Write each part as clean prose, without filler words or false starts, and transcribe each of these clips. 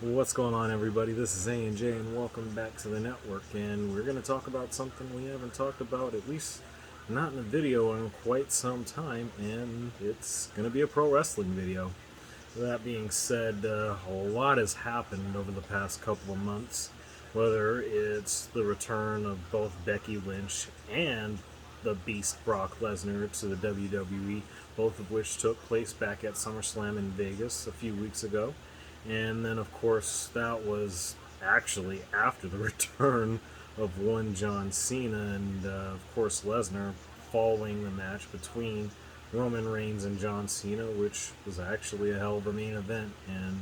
What's going on, everybody? This is A&J, and welcome back to the network. And we're going to talk about something we haven't talked about, at least not in a video, in quite some time, and it's going to be a pro wrestling video. That being said, a lot has happened over the past couple of months, whether it's the return of both Becky Lynch and the Beast Brock Lesnar to the WWE, both of which took place back at SummerSlam in Vegas a few weeks ago. And then, of course, that was actually after the return of one John Cena and, of course, Lesnar following the match between Roman Reigns and John Cena, which was actually a hell of a main event. And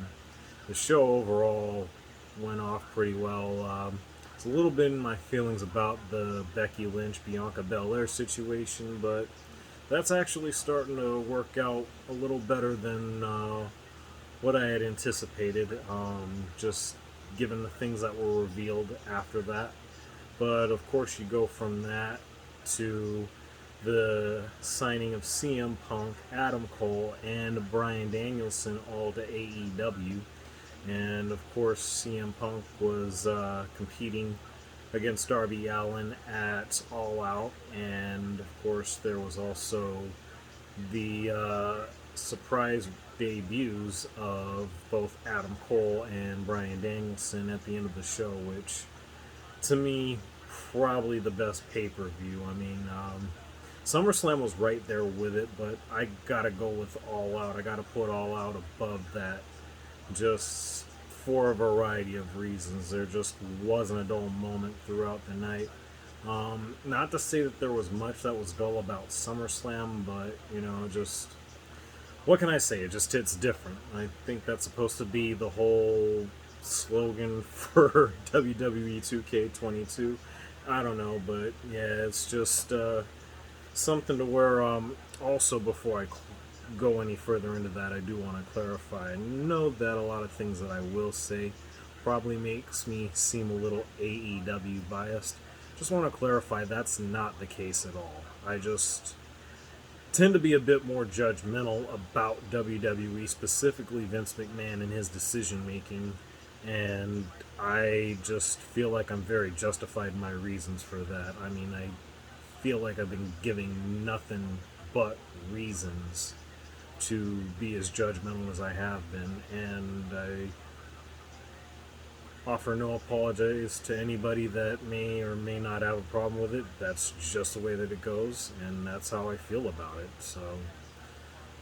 the show overall went off pretty well. It's a little bit in my feelings about the Becky Lynch Bianca Belair situation, but that's actually starting to work out a little better than what I had anticipated, just given the things that were revealed after that. But of course, you go from that to the signing of CM Punk, Adam Cole, and Bryan Danielson all to AEW. And of course, CM Punk was competing against Darby Allin at All Out. And of course, there was also the surprise debuts of both Adam Cole and Bryan Danielson at the end of the show, which to me, probably the best pay-per-view. I mean, SummerSlam was right there with it, but I gotta go with All Out. I gotta put All Out above that, just for a variety of reasons. There just wasn't a dull moment throughout the night. Not to say that there was much that was dull about SummerSlam, but just what can I say? It just hits different. I think that's supposed to be the whole slogan for WWE 2K22. I don't know, but yeah, it's just something to where. Also, before I go any further into that, I do want to clarify. I know that a lot of things that I will say probably makes me seem a little AEW biased. Just want to clarify that's not the case at all. I just tend to be a bit more judgmental about WWE, specifically Vince McMahon and his decision making, and I just feel like I'm very justified in my reasons for that. I mean, I feel like I've been giving nothing but reasons to be as judgmental as I have been, and I offer no apologies to anybody that may or may not have a problem with it. That's just the way that it goes, and that's how I feel about it. So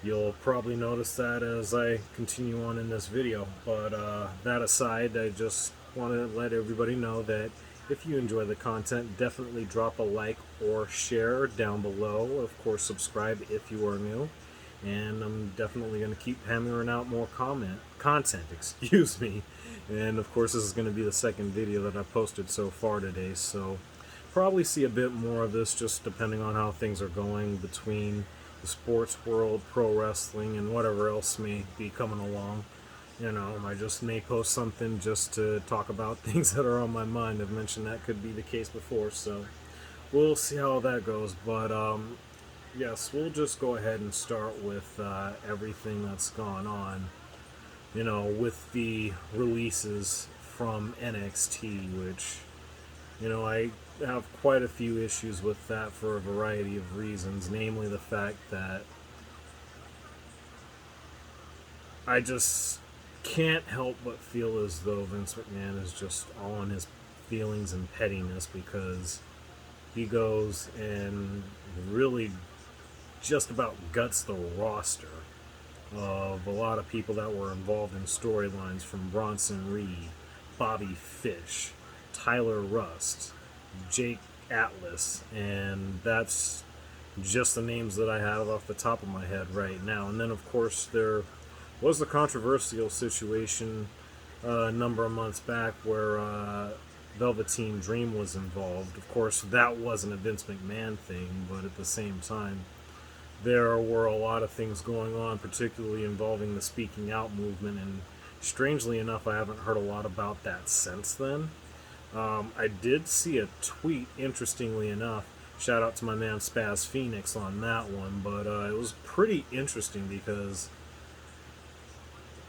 you'll probably notice that as I continue on in this video. But that aside, I just want to let everybody know that if you enjoy the content, definitely drop a like or share down below. Of course, subscribe if you are new. And I'm definitely going to keep hammering out more content, excuse me. And of course, this is going to be the second video that I've posted so far today, so probably see a bit more of this just depending on how things are going between the sports world, pro wrestling, and whatever else may be coming along. I just may post something just to talk about things that are on my mind. I've mentioned that could be the case before, so we'll see how that goes. But yes, we'll just go ahead and start with everything that's gone on, with the releases from NXT, which, I have quite a few issues with that for a variety of reasons, namely the fact that I just can't help but feel as though Vince McMahon is just all on his feelings and pettiness, because he goes and really just about guts the roster of a lot of people that were involved in storylines, from Bronson Reed, Bobby Fish, Tyler Rust, Jake Atlas, and that's just the names that I have off the top of my head right now. And then, of course, there was the controversial situation a number of months back where Velveteen Dream was involved. Of course, that wasn't a Vince McMahon thing, but at the same time, there were a lot of things going on, particularly involving the speaking out movement, and strangely enough, I haven't heard a lot about that since then. I did see a tweet, interestingly enough. Shout out to my man Spaz Phoenix on that one, but it was pretty interesting because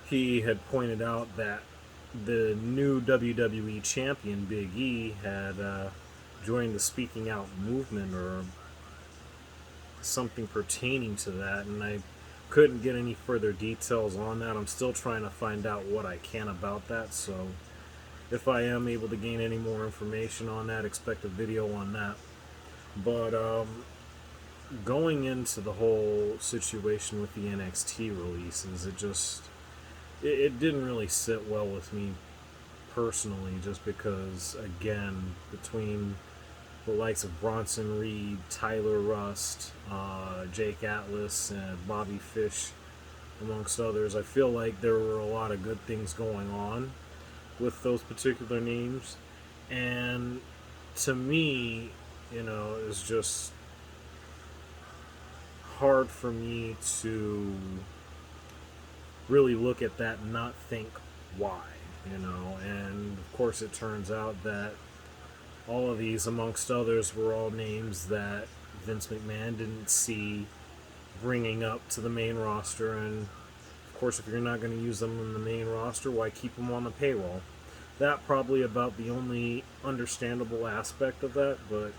he had pointed out that the new WWE champion Big E had joined the Speaking Out movement or something pertaining to that, and I couldn't get any further details on that. I'm still trying to find out what I can about that, so if I am able to gain any more information on that, expect a video on that. But going into the whole situation with the NXT releases, it didn't really sit well with me personally, just because, again, between the likes of Bronson Reed, Tyler Rust, Jake Atlas, and Bobby Fish, amongst others, I feel like there were a lot of good things going on with those particular names. And to me, it's just hard for me to really look at that and not think why, And of course, it turns out that all of these, amongst others, were all names that Vince McMahon didn't see bringing up to the main roster. And of course, if you're not going to use them in the main roster, why keep them on the payroll? That probably about the only understandable aspect of that. But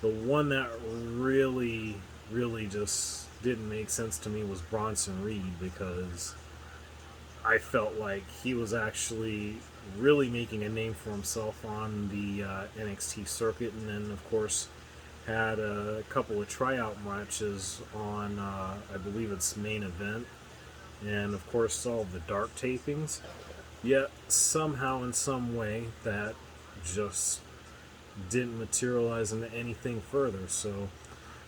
the one that really, really just didn't make sense to me was Bronson Reed, because I felt like he was actually really making a name for himself on the NXT circuit, and then of course had a couple of tryout matches on I believe it's Main Event, and of course all of the dark tapings. Yet somehow, in some way, that just didn't materialize into anything further. So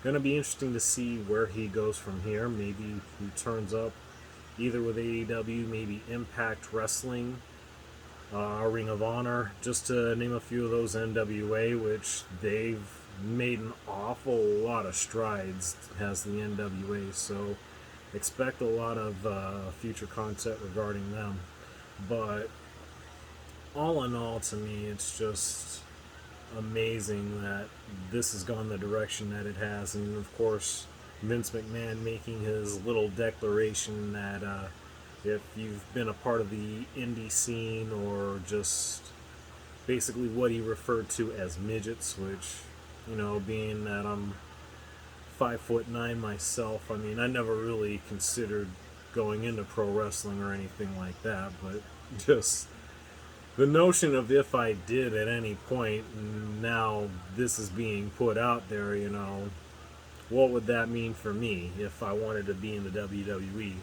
gonna be interesting to see where he goes from here. Maybe he turns up either with AEW, maybe Impact Wrestling, Ring of Honor, just to name a few of those. NWA, which they've made an awful lot of strides, has the NWA, so expect a lot of future content regarding them. But all in all, to me, it's just amazing that this has gone the direction that it has, and of course Vince McMahon making his little declaration that if you've been a part of the indie scene, or just basically what he referred to as midgets, which, being that I'm 5'9" myself, I mean, I never really considered going into pro wrestling or anything like that, but just the notion of if I did at any point, now this is being put out there, what would that mean for me if I wanted to be in the WWE?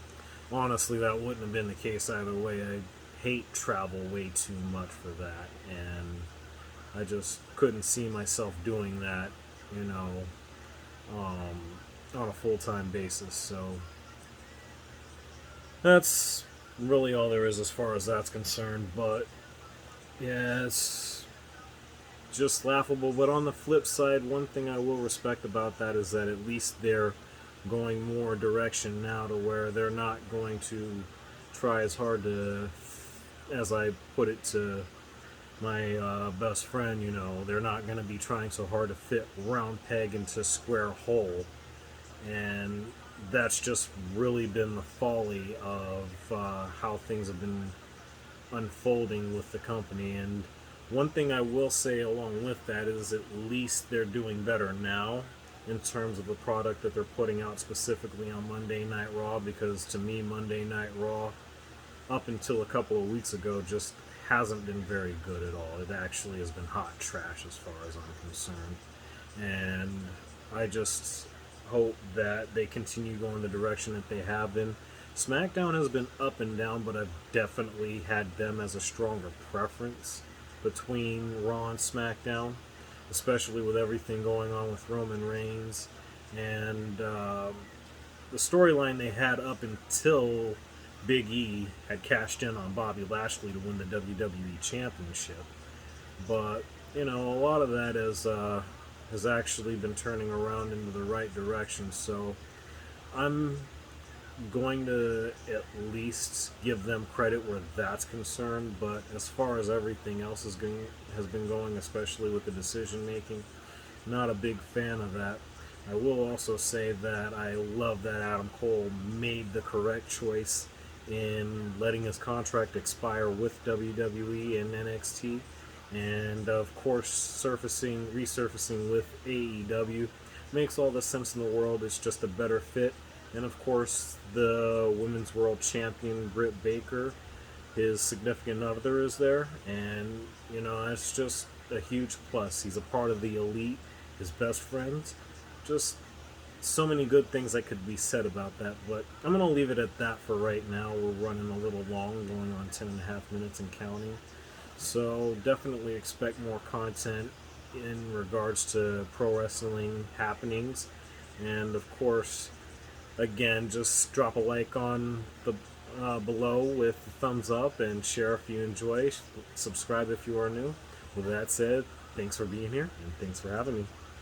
Honestly, that wouldn't have been the case either way. I hate travel way too much for that, and I just couldn't see myself doing that, on a full-time basis. So that's really all there is as far as that's concerned. But yeah, it's just laughable. But on the flip side, one thing I will respect about that is that at least they're going more direction now, to where they're not going to try as hard to, as I put it to my best friend, they're not going to be trying so hard to fit round peg into square hole. And that's just really been the folly of how things have been unfolding with the company. And one thing I will say along with that is at least they're doing better now in terms of the product that they're putting out specifically on Monday Night Raw, because to me, Monday Night Raw, up until a couple of weeks ago, just hasn't been very good at all. It actually has been hot trash as far as I'm concerned. And I just hope that they continue going the direction that they have been. SmackDown has been up and down, but I've definitely had them as a stronger preference between Raw and SmackDown, especially with everything going on with Roman Reigns and the storyline they had up until Big E had cashed in on Bobby Lashley to win the WWE Championship. But, a lot of that has actually been turning around into the right direction. So I'm going to at least give them credit where that's concerned. But as far as everything else has been going, especially with the decision making, not a big fan of that. I will also say that I love that Adam Cole made the correct choice in letting his contract expire with WWE and NXT, and of course resurfacing with AEW makes all the sense in the world. It's just a better fit. And of course, the women's world champion Britt Baker, his significant other, is there, and it's just a huge plus. He's a part of the elite, his best friends. Just so many good things that could be said about that, but I'm going to leave it at that for right now. We're running a little long, going on 10.5 minutes and counting. So definitely expect more content in regards to pro wrestling happenings. And of course, again, just drop a like on the below with a thumbs up and share if you enjoy. Subscribe if you are new. With that said, thanks for being here and thanks for having me.